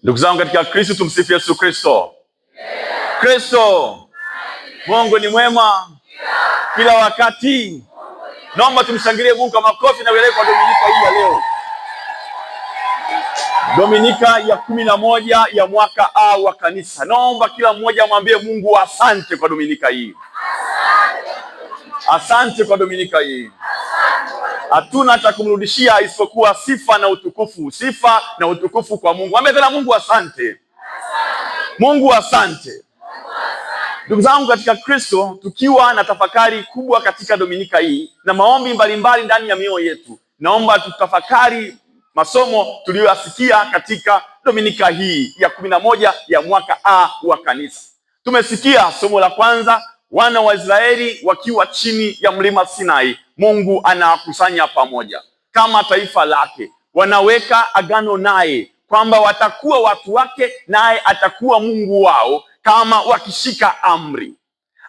Ndugu zangu katika Kristo, tumsifu Yesu Kristo. Kristo, Mungu ni mwema kila wakati. Naomba tumshangilie Mungu kwa makofi na welele kwa Dominika hii ya leo. Dominika ya 11 ya mwaka A wa kanisa. Naomba kila mmoja amwambie Mungu asante kwa Dominika hii. Asante kwa Dominika hii. Hatuna cha kumrudishia isipokuwa sifa na utukufu. Sifa na utukufu kwa Mungu. Mwambie tena Mungu asante. Mungu asante. Ndugu zangu katika Kristo, tukiwa na tafakari kubwa katika Dominika hii na maombi mbalimbali ndani ya mioyo yetu, naomba tutafakari masomo tuliyoyasikia katika Dominika hii ya 11 ya mwaka A wa kanisa. Tumesikia somo la kwanza, wana wa Israeli wakiwa chini ya mlima Sinai, Mungu anawakusanya pamoja kama taifa lake. Wanaweka agano naye kwamba watakuwa watu wake, naye atakuwa Mungu wao kama wakishika amri.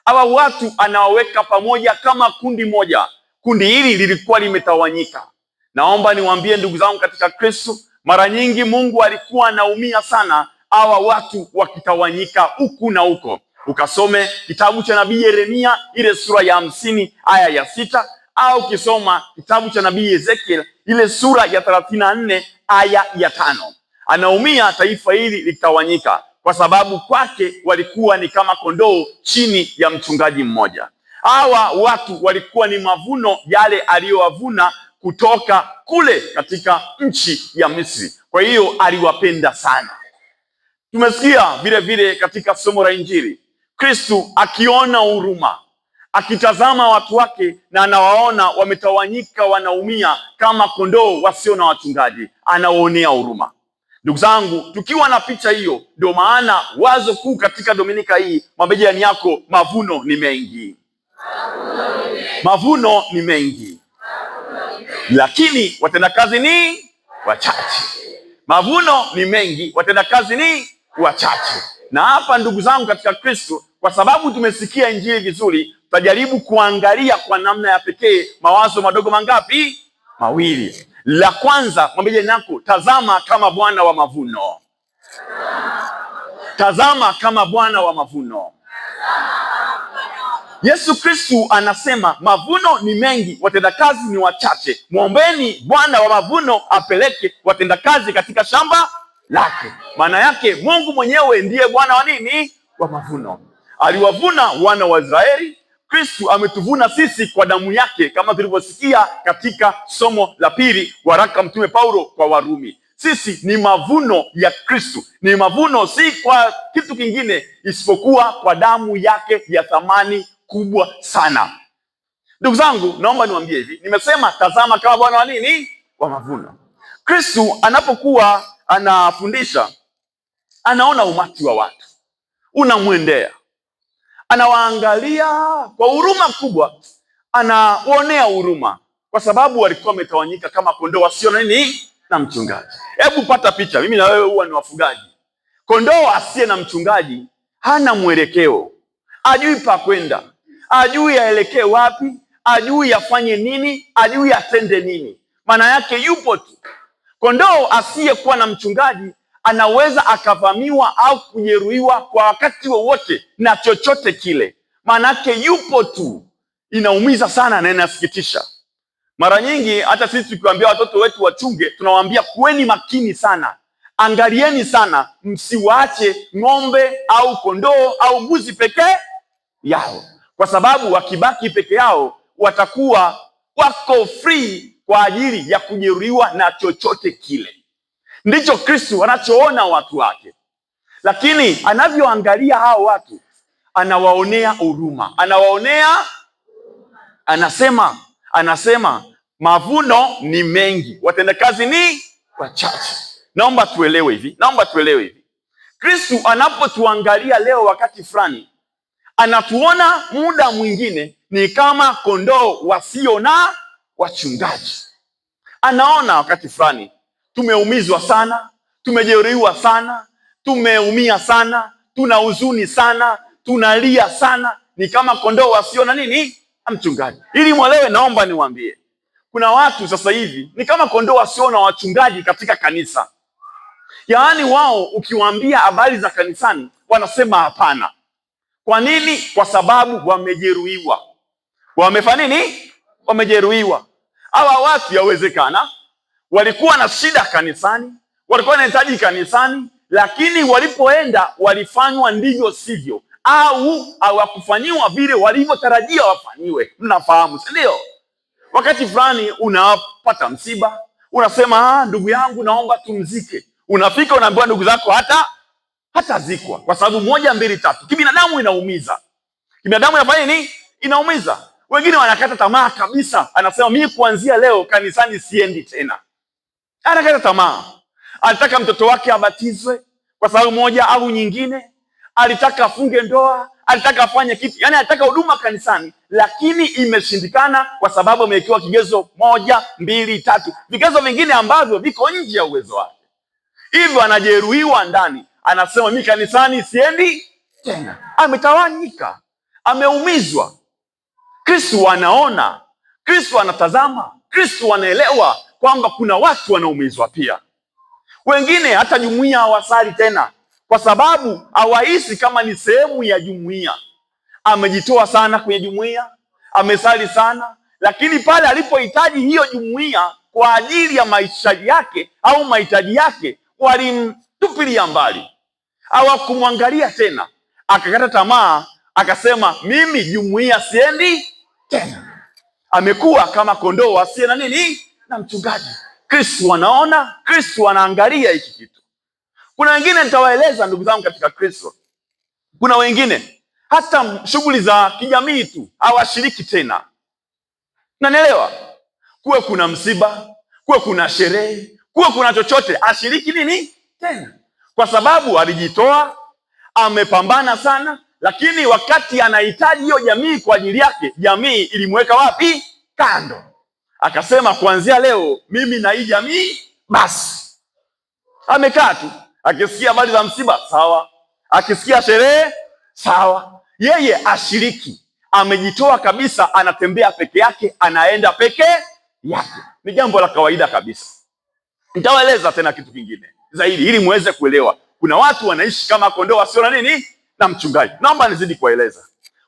Hawa watu anawaweka pamoja kama kundi moja. Kundi hili lilikuwa limetawanyika. Naomba niwaambie ndugu zangu katika Kristo, mara nyingi Mungu alikuwa anaumia sana hawa watu wakitawanyika huku na huko. Ukasome kitabu cha nabii Yeremia ile sura ya 50 aya ya 6, au kisoma kitabu cha nabii Ezekiel ile sura ya 34 aya ya 5. Anaumia taifa hili litawanyika kwa sababu kwake walikuwa ni kama kondoo chini ya mchungaji mmoja. Hawa watu walikuwa ni mavuno yale aliyowavuna kutoka kule katika nchi ya Misri. Kwa hiyo aliwapenda sana. Tumesikia vile vile katika somo la Injili, Kristo akiona huruma, akitazama watu wake na anawaona wametawanyika, wanaumia kama kondoo wasio na wachungaji, anawaonea huruma. Ndugu zangu, tukiwa na picha hiyo, ndio maana wazo kuu katika Dominika hii, mwambie jirani yako, mavuno ni mengi. Mavuno ni mengi, lakini watendakazi ni wachache. Mavuno ni mengi, watendakazi ni wachache. Na hapa ndugu zangu katika Kristo, kwa sababu tumesikia Injili vizuri, tutajaribu kuangalia kwa namna ya pekee mawazo madogo mangapi? Mawili. La kwanza, mwambie jirani yako, tazama kama Bwana wa mavuno. Tazama kama Bwana wa mavuno. Yesu Kristo anasema mavuno ni mengi, watendakazi ni wachache. Mwombeni Bwana wa mavuno apeleke watendakazi katika shamba lake. Maana yake Mungu mwenyewe ndiye Bwana wa nini? Wa mavuno. Aliwavuna wana wa Israeli. Kristo ametuvuna sisi kwa damu yake, kama tulivyosikia katika somo la pili waraka Mtume Paulo kwa Warumi. Sisi ni mavuno ya Kristo. Ni mavuno si kwa kitu kingine isipokuwa kwa damu yake ya thamani kubwa sana. Ndugu zangu, naomba niwaambie hivi. Nimesema tazama kama Bwana wa nini? Wa mavuno. Kristo anapokuwa anafundisha, anaona umati wa watu unamwendea, anawaangalia kwa huruma kubwa, anaonea huruma kwa sababu walikuwa wametawanyika kama kondoo wasio na nini? Na mchungaji. Hebu pata picha, mimi na wewe huwa ni wafugaji. Kondoo asiye na mchungaji hana mwelekeo, ajui pa kwenda, ajui aelekee wapi, ajui afanye nini, ajui atende nini. Maana yake yupo tu. Kondoo asiyekuwa na mchungaji anaweza akavamiwa au kujeruhiwa kwa wakati wowote na chochote kile. Maana yake yupo tu. Inaumiza sana na inasikitisha. Mara nyingi hata sisi tukiwaambia watoto wetu wachunge, tunawaambia kuweni makini sana, angalieni sana, msiwaache ng'ombe au kondoo au mbuzi pekee yao, kwa sababu wakibaki peke yao watakuwa wako free kwa ajili ya kujeruhiwa na chochote kile. Ndicho Kristo anachoona watu wake, lakini anavyoangalia hao watu anawaonea huruma, anasema mavuno ni mengi, watendakazi ni wachache. Naomba tuelewe hivi. Kristo anapotuangalia leo wakati fulani, anatuona muda mwingine ni kama kondoo wasio na wachungaji. Anaona wakati fulani tumeumizwa sana, tumejeruhiwa sana, tumeumia sana, tuna huzuni sana, tunalia sana, ni kama kondoo wasio na nini? Na mchungaji. Ili mwelewe, naomba niwaambie, kuna watu sasa hivi ni kama kondoo wasio na wachungaji katika kanisa. Yaani wao ukiwaambia habari za kanisani wanasema hapana. Kwa nini? Kwa sababu wamejeruhiwa. Wamefanya nini? Wamejeruhiwa. Hawa watu yawezekana walikuwa na shida kanisani, walikuwa wanahitaji kanisani, lakini walipoenda walifanywa ndivyo sivyo, au hawakufanyiwa vile walivyotarajia wafanyiwe. Mnafahamu, si ndio? Wakati fulani unapata msiba, unasema ndugu yangu naomba tumzike. Unafika unaambiwa ndugu zako hata zikwa kwa sababu 1, 2, 3. Kibinadamu inaumiza. Kibinadamu inafanya nini? Inaumiza. Wengine wanakata tamaa kabisa, anasema mimi kuanzia leo kanisani siendi tena. Anakata tamaa. Alitaka mtoto wake abatizwe kwa sababu moja au nyingine, alitaka afunge ndoa, alitaka afanye kitu, yani alitaka huduma kanisani, lakini imeshindikana kwa sababu amewekewa kigezo 1, 2, 3, vigezo vingine ambavyo viko nje ya uwezo wake. Hivyo anajeruhiwa ndani, anasema mimi kanisani siendi tena. Ametawanyika, ameumizwa. Kristo anaona, Kristo anatazama, Kristo anaelewa kwamba kuna watu wanaumizwa pia. Wengine hata jumuiya hawasali tena kwa sababu hawahisi kama ni sehemu ya jumuiya. Amejitoa sana kwenye jumuiya, amesali sana, lakini pale alipohitaji hiyo jumuiya kwa ajili ya maisha yake au mahitaji yake, walimtupilia mbali, hawakumwangalia tena. Akakata tamaa, akasema mimi jumuiya siendi tena. Amekuwa kama kondoo asiye na nini? Na mchungaji. Kristo anaona, Kristo anaangalia hiki kitu. Kuna wengine nitawaeleza ndugu zangu katika Kristo. Kuna wengine hata shughuli za kijamii tu hawashiriki tena. Unanielewa? Kuwe kuna msiba, kuwe kuna sherehe, kuwe kuna chochote, ashiriki nini tena, kwa sababu alijitoa, amepambana sana, lakini wakati anahitaji hiyo jamii kwa ajili yake, jamii ilimweka wapi? Kando. Akasema kuanzia leo mimi na hii jamii basi. Amekaa tu, akisikia habari za msiba sawa, akisikia sherehe sawa, yeye ashiriki. Amejitoa kabisa, anatembea peke yake, anaenda peke yake. Ni jambo la kawaida kabisa. Nitawaeleza tena kitu kingine zaidi ili muweze kuelewa. Kuna watu wanaishi kama kondoo wasio na nini? Na mchungaji. Naomba nizidi kuwaeleza.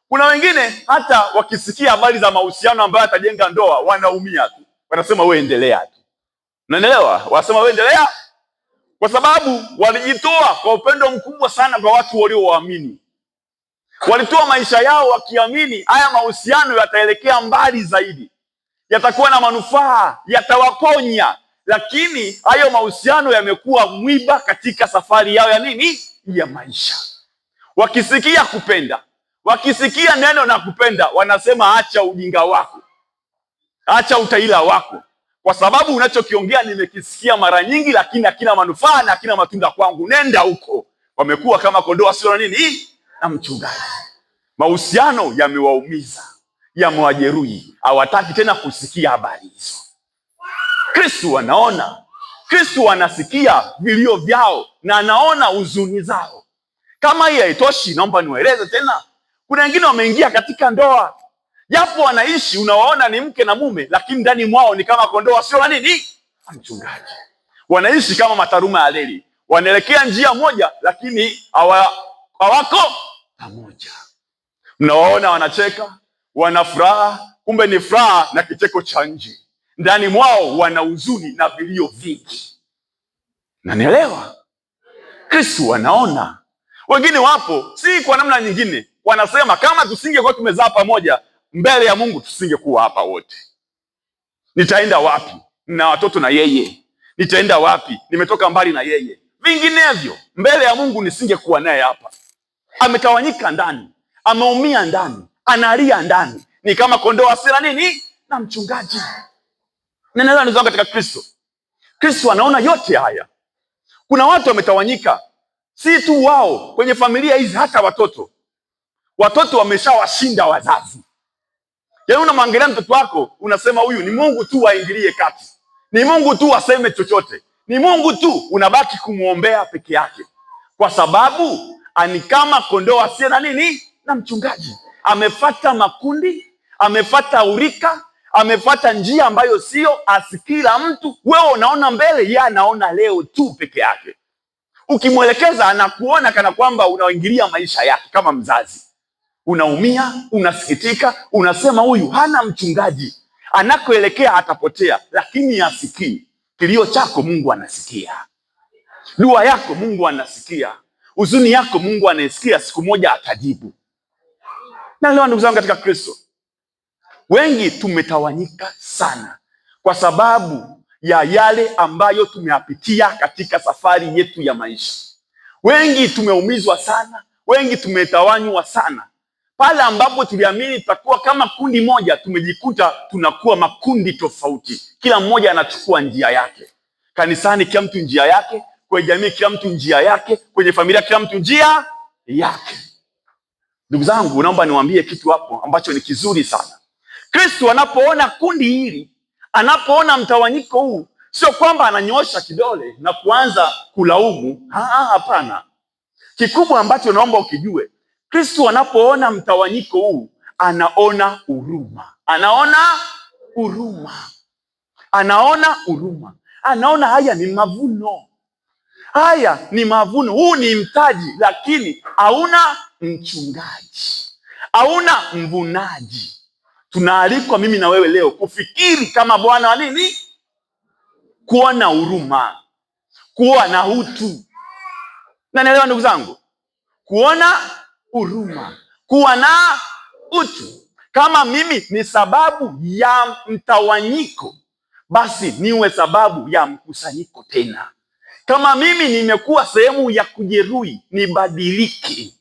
Kuna wengine hata wakisikia habari za mahusiano ambayo atajenga ndoa wanaumia tu. Wanasema wewe endelea tu. Unaelewa? Wanasema wewe endelea kwa sababu walijitoa kwa upendo mkubwa sana kwa watu waliowaamini. Walitoa maisha yao wakiamini haya mahusiano yataelekea mbali zaidi, yatakuwa na manufaa, yatawaponya, lakini hayo mahusiano yamekuwa mwiba katika safari yao ya nini? Ya maisha. Wakisikia kupenda, wakisikia neno na kupenda, wanasema acha ujinga wako, acha utaila wako, kwa sababu unachokiongea nimekisikia mara nyingi, lakini hakina manufaa na hakina matunda kwangu, nenda huko. Wamekuwa kama kondoo wasio na nini? Na mchungaji. Mahusiano yamewaumiza, yamewajeruhi, hawataki tena kusikia habari hizo. Kristo anaona, Kristo anasikia vilio vyao na anaona huzuni zao. Kama hii haitoshi, naomba niwaeleze tena. Kuna wengine wameingia katika ndoa, japo wanaishi unawaona ni mke na mume, lakini ndani mwao ni kama kondoo wasio na nini? Mchungaji. Wanaishi kama mataruma ya reli, wanaelekea njia moja, lakini hawako pamoja. Mnawaona wanacheka, wana furaha, kumbe ni furaha na kicheko cha nje. Ndani mwao wana huzuni na vilio vingi. Nanielewa? Kristo anaona. Wengine wapo si kwa namna nyingine, wanasema kama tusingekuwa tumezaa pamoja mbele ya Mungu tusingekuwa hapa wote. Nitaenda wapi? Na watoto na yeye. Nitaenda wapi? Nimetoka mbali na yeye. Vinginevyo mbele ya Mungu nisingekuwa naye hapa. Ametawanyika ndani, ameumia ndani, analia ndani, ni kama kondoo asira nini? Na mchungaji. Ninaelewa ndugu zangu katika Kristo. Kristo anaona yote haya. Kuna watu wametawanyika, si tu wao, kwenye familia hizi hata watoto wameshawashinda wazazi. Yaani unamwangalia mtoto wako unasema huyu ni Mungu tu aingilie kati, ni Mungu tu aseme chochote, ni Mungu tu, unabaki kumuombea peke yake, kwa sababu ani kama kondoo asiye na nini? Na mchungaji. Amefata makundi, amefata urika, amefata njia ambayo sio, asikila mtu. Wewe unaona mbele, yeye anaona leo tu peke yake. Ukimwelekeza anakuona kana kwamba unaingilia maisha yake. Kama mzazi unaumia, unasikitika, unasema huyu hana mchungaji, anakoelekea atapotea. Lakini asikii kilio chako, Mungu anasikia. Dua yako Mungu anasikia. Huzuni yako Mungu anasikia. Siku moja atajibu. Na leo ndugu zangu katika Kristo, wengi tumetawanyika sana kwa sababu ya yale ambayo tumeyapitia katika safari yetu ya maisha. Wengi tumeumizwa sana, wengi tumetawanywa sana. Pale ambapo tuliamini tutakuwa kama kundi moja, tumejikuta tunakuwa makundi tofauti. Kila mmoja anachukua njia yake. Kanisani kila mtu njia yake, kwenye jamii kila mtu njia yake, kwenye familia kila mtu njia yake. Ndugu zangu, naomba niwaambie kitu hapo ambacho ni kizuri sana. Kristo anapoona kundi hili, anapoona mtawanyiko huu, sio kwamba ananyoosha kidole na kuanza kulaumu. Hapana. Kikubwa ambacho naomba ukijue, Kristo anapoona mtawanyiko huu, anaona huruma. Anaona huruma. Anaona huruma. Anaona haya ni mavuno. Haya ni mavuno. Huu ni mtaji, lakini hauna mchungaji, hauna mvunaji. Tunaalikwa mimi na wewe leo kufikiri kama Bwana wa nini? Kuona huruma, kuwa na utu. Na nielewa ndugu zangu, kuona huruma, kuwa na utu. Kama mimi ni sababu ya mtawanyiko, basi niwe sababu ya mkusanyiko tena. Kama mimi nimekuwa sehemu ya kujeruhi, nibadilike.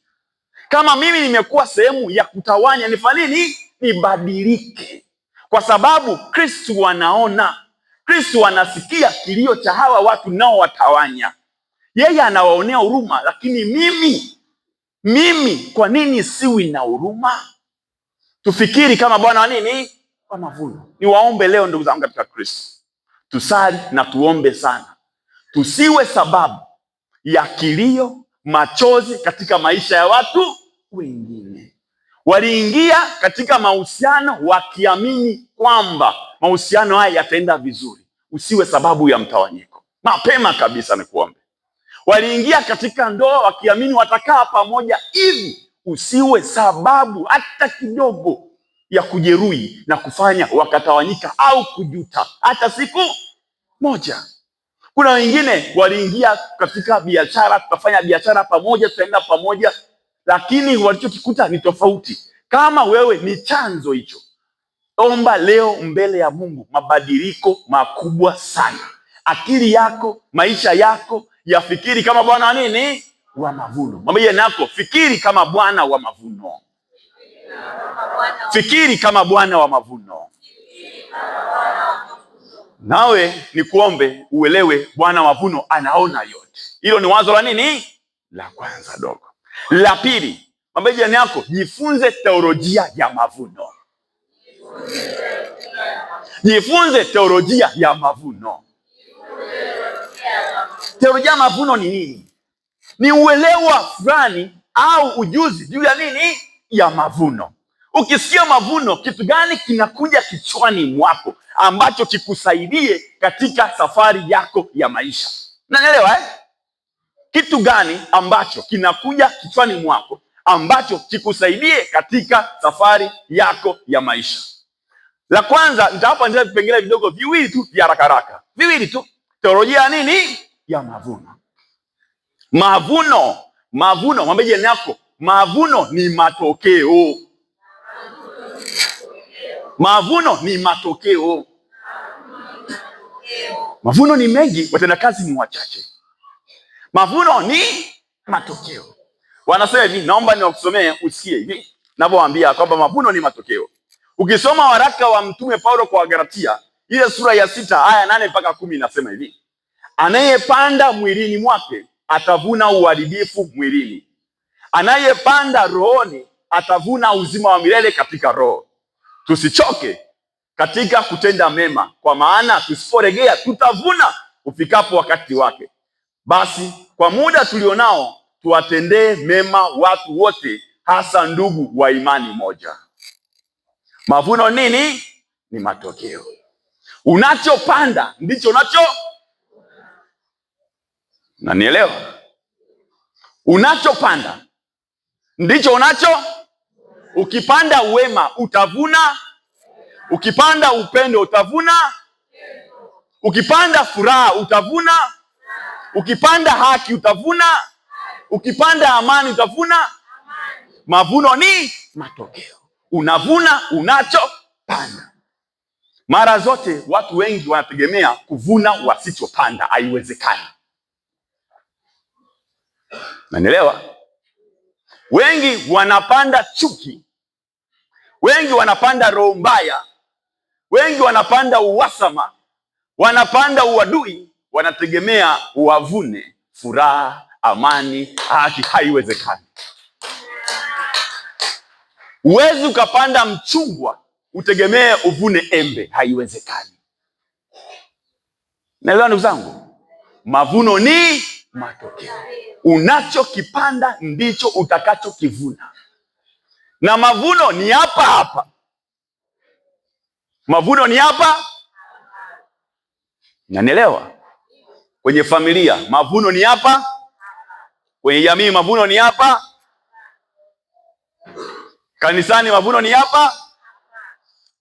Kama mimi nimekuwa sehemu ya kutawanya, nifanye nini? Nibadilike. Kwa sababu Kristo anaona, Kristo anasikia kilio cha hawa watu nao watawanya. Yeye anawaonea huruma, lakini mimi kwa nini siwi na huruma? Tufikiri kama Bwana wa nini? Wa mavuno. Niwaombe leo ndugu zangu katika Kristo, tusali na tuombe sana. Tusiwe sababu ya kilio, machozi katika maisha ya watu wengine. Waliingia katika mahusiano wakiamini kwamba mahusiano haya yataenda vizuri. Usiwe sababu ya mtawanyiko. Mapema kabisa nikuombe. Waliingia katika ndoa wakiamini watakaa pamoja hivi. Usiwe sababu hata kidogo ya kujeruhi na kufanya wakatawanyika au kujuta hata siku moja. Kuna wengine waliingia katika biashara, tutafanya biashara pamoja, tutaenda pamoja, lakini walichokikuta ni tofauti. Kama wewe ni chanzo hicho, omba leo mbele ya Mungu mabadiliko makubwa sana. Akili yako, maisha yako yafikiri kama Bwana wa nini? Wa mavuno. Mwambie nako, fikiri kama Bwana wa mavuno. Fikiri kama Bwana wa mavuno. Nawe ni kuombe uelewe Bwana wa mavuno anaona yote. Hilo ni wazo la nini? La kwanza dogo. La pili, mwambie jirani yako, jifunze teolojia ya mavuno. Jifunze teolojia ya mavuno. Teolojia ya mavuno ni nini? Ni uelewa fulani au ujuzi juu ya nini? Ya mavuno. Ukisikia mavuno, kitu gani kinakuja kichwani mwako ambacho kikusaidie katika safari yako ya maisha? Unanielewa? Kitu gani ambacho kinakuja kichwani mwako ambacho kikusaidie katika safari yako ya maisha? La kwanza, nitawapa vipengele vidogo viwili tu vya haraka haraka. Viwili tu. Teolojia ya nini? Ya mavuno. Mavuno, mwambie jirani yako, mavuno ni matokeo. Mavuno ni matokeo. Mavuno ni mengi, watendakazi ni wachache. Mavuno ni matokeo. Wanasema hivi, naomba niwakusomee usikie hivi ninapowaambia kwamba mavuno ni matokeo. Ukisoma waraka wa Mtume Paulo kwa Galatia, ile sura ya 6 aya 8 mpaka 10 inasema hivi: anayepanda mwilini mwake atavuna uharibifu mwilini, anayepanda rohoni atavuna uzima wa milele katika roho. Tusichoke katika kutenda mema, kwa maana tusiporegea tutavuna ufikapo wakati wake. Basi kwa muda tulionao tuwatendee mema watu wote, hasa ndugu wa imani moja. Mavuno nini? Ni matokeo. Unachopanda ndicho unacho. Na nielewa, Unachopanda ndicho unacho. Ukipanda wema utavuna. Ukipanda upendo utavuna. Ukipanda furaha utavuna. Ukipanda haki utavuna. Ukipanda amani utavuna. Mavuno ni matokeo. Unavuna unachopanda. Mara zote watu wengi wanategemea kuvuna wasichopanda. Haiwezekani. Unanielewa? Wengi wanapanda chuki. Wengi wanapanda roho mbaya. Wengi wanapanda uhasama. Wanapanda uadui. Wanategemea wavune furaha, amani, haki. Haiwezekani. Huwezi ukapanda mchungwa utegemee uvune embe. Haiwezekani. Naelewa ndugu zangu? Mavuno ni matokeo. Unachokipanda ndicho utakachokivuna. Na mavuno ni hapa hapa. Mavuno ni hapa. Unanielewa? Kwenye familia mavuno ni hapa. Kwenye jamii mavuno ni hapa. Kanisani mavuno ni hapa.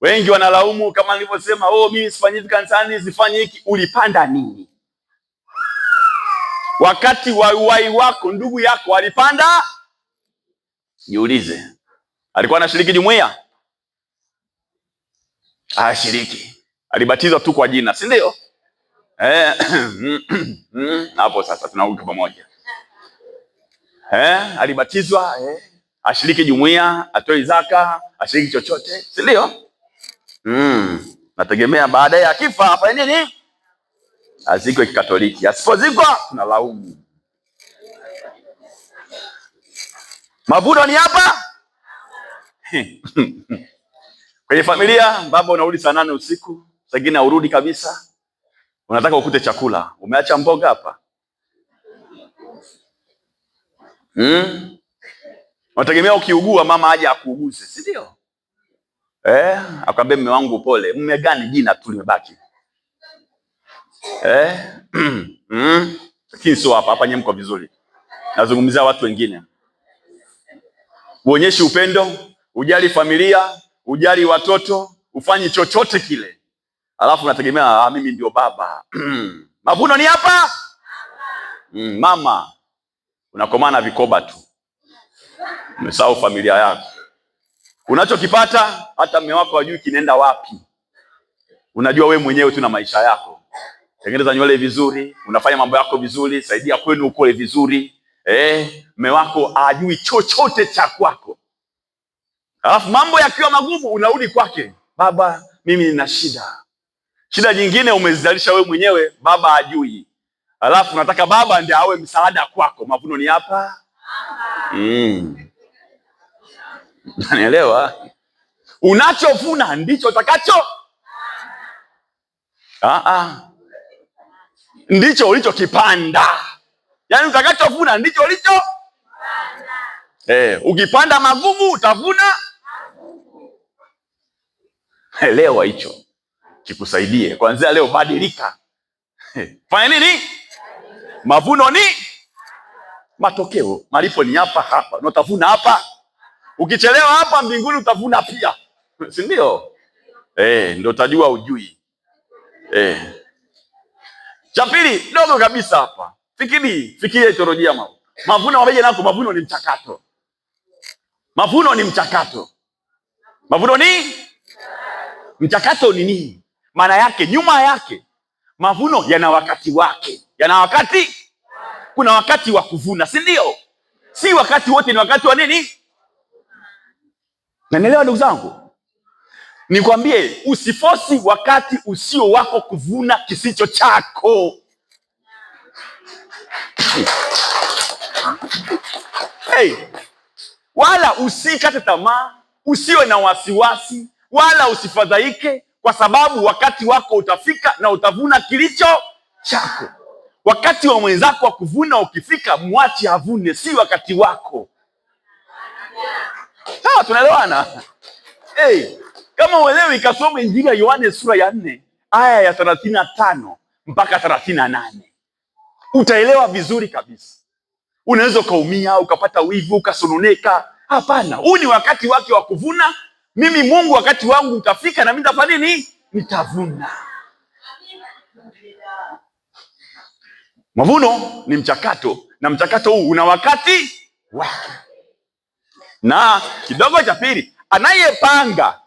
Wengi wanalaumu kama nilivyosema, mimi sifanyi hivi kanisani, sifanyi hiki. Ulipanda nini? Wakati wa uhai wako ndugu yako alipanda? Jiulize. Alikuwa anashiriki jumuiya? Hashiriki. Alibatizwa tu kwa jina, si ndio? Hapo sasa tunauka pamoja. Alibatizwa, ashiriki jumuiya, atoe zaka, ashiriki chochote, si ndio? Nategemea baadaye akifa afanye nini? Azikwe Kikatoliki. Asipozikwa tunalaumu. Mavuno ni hapa. Kwenye familia baba unarudi saa 8 usiku, sagina urudi kabisa. Unataka ukute chakula, umeacha mboga hapa. Unategemea ukiugua mama aje akuuguze, si ndio? Akwambia mume wangu pole. Mume gani? Jina tu limebaki. Lakini sio hapa nyemko vizuri. Nazungumzia watu wengine. Uonyeshi upendo, ujali familia, ujali watoto, ufanyi chochote kile. Alafu unategemea mimi ndio baba. Mavuno ni hapa. Mama unakomana vikoba tu. Umesahau familia yako. Unachokipata hata mume wako hajui kinaenda wapi. Unajua wewe mwenyewe tu na maisha yako. Tengeneza nywele vizuri, unafanya mambo yako vizuri, saidia kwenu ukole vizuri. Mume wako hajui chochote cha kwako. Alafu mambo yakiwa magumu unarudi kwake. Baba, mimi nina shida. Shida nyingine umezalisha wewe mwenyewe, baba hajui. Alafu unataka baba ndiye awe msaada kwako. Mavuno ni hapa. Unanielewa? Unachovuna ndicho utakacho. Ndicho ulichokipanda. Yaani utakachovuna ndicho ulicho. Ukipanda magumu utavuna. Elewa hicho. Kikusaidie. Kuanzia leo badilika. Fanya nini? Mavuno ni matokeo. Malipo ni hapa hapa. Unatavuna hapa. Ukichelewa hapa mbinguni utavuna pia. Si ndio? Ndio utajua ujui. Cha pili dogo kabisa hapa. Fikiria teolojia mavuno wameje nako. Mavuno ni mchakato. Mavuno ni mchakato. Mavuno ni mchakato. Ni nini? Maana yake nyuma yake mavuno yana wakati wake. Yana wakati. Kuna wakati wa kuvuna, si ndio? Si wakati wote ni wakati wa nini? Nanielewa ndugu zangu? Nikwambie usifosi wakati usio wako kuvuna kisicho chako. Wala usikate tamaa, usiwe na wasiwasi, wala usifadhaike, kwa sababu wakati wako utafika na utavuna kilicho chako. Wakati wa mwenzako wa kuvuna ukifika, mwache avune, si wakati wako. Sawa, tunaelewana? Kama uelewi kasome Injili ya Yohane sura ya 4 aya ya 35 mpaka 38. Utaelewa vizuri kabisa. Unaweza ukaumia, ukapata wivu, ukasononeka. Hapana, huu ni wakati wake wa kuvuna. Mimi Mungu wakati wangu utafika na mimi nitafanya nini? Nitavuna. Mavuno ni mchakato, na mchakato huu una wakati wake. Na kidogo cha pili, anayepanga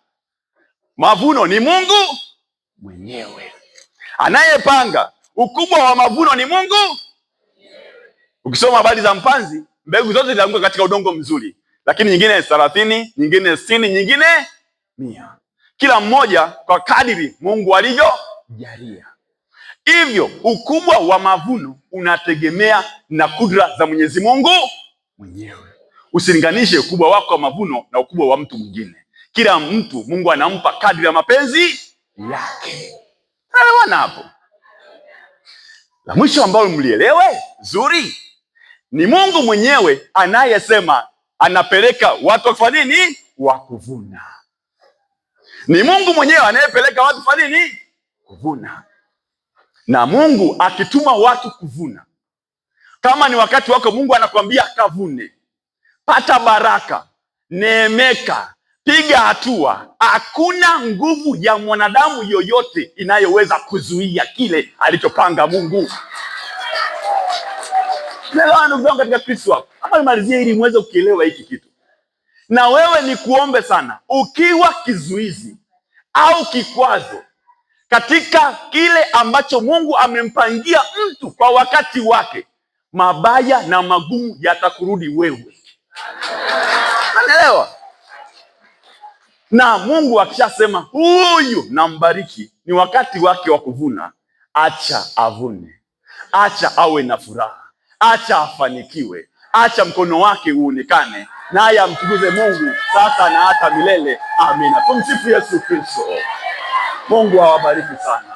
mavuno ni Mungu mwenyewe. Anayepanga ukubwa wa mavuno ni Mungu. Ukisoma habari za mpanzi, mbegu zote zilianguka katika udongo mzuri, lakini nyingine 30, nyingine 60, nyingine 100. Kila mmoja kwa kadiri Mungu alivyojalia. Hivyo ukubwa wa mavuno unategemea na kudra za Mwenyezi Mungu mwenyewe. Usilinganishe ukubwa wako wa mavuno na ukubwa wa mtu mwingine. Kila mtu Mungu anampa kadri ya mapenzi yake. Elewana hapo. La mwisho ambalo mlielewe zuri, ni Mungu mwenyewe anayesema anapeleka watu kufanya nini? Wa kuvuna. Ni Mungu mwenyewe anayepeleka watu kufanya nini? Kuvuna. Na Mungu akituma watu kuvuna, kama ni wakati wako, Mungu anakuambia kavune, pata baraka, neemeka, piga hatua. Hakuna nguvu ya mwanadamu yoyote inayoweza kuzuia kile alichopanga Mungu. Leo ndugu yangu katika Kristo, ama nimalizie ili muweze kukielewa hiki kitu. Na wewe ni kuombe sana, ukiwa kizuizi au kikwazo katika kile ambacho Mungu amempangia mtu kwa wakati wake, mabaya na magumu yatakurudi wewe. Unaelewa? Na Mungu akishasema huyu nambariki, ni wakati wake wa kuvuna, acha avune, acha awe na furaha, acha afanikiwe, acha mkono wake uonekane, naye amtukuze Mungu sasa na hata milele. Amina. Tumsifu Yesu Kristo. Mungu awabariki sana.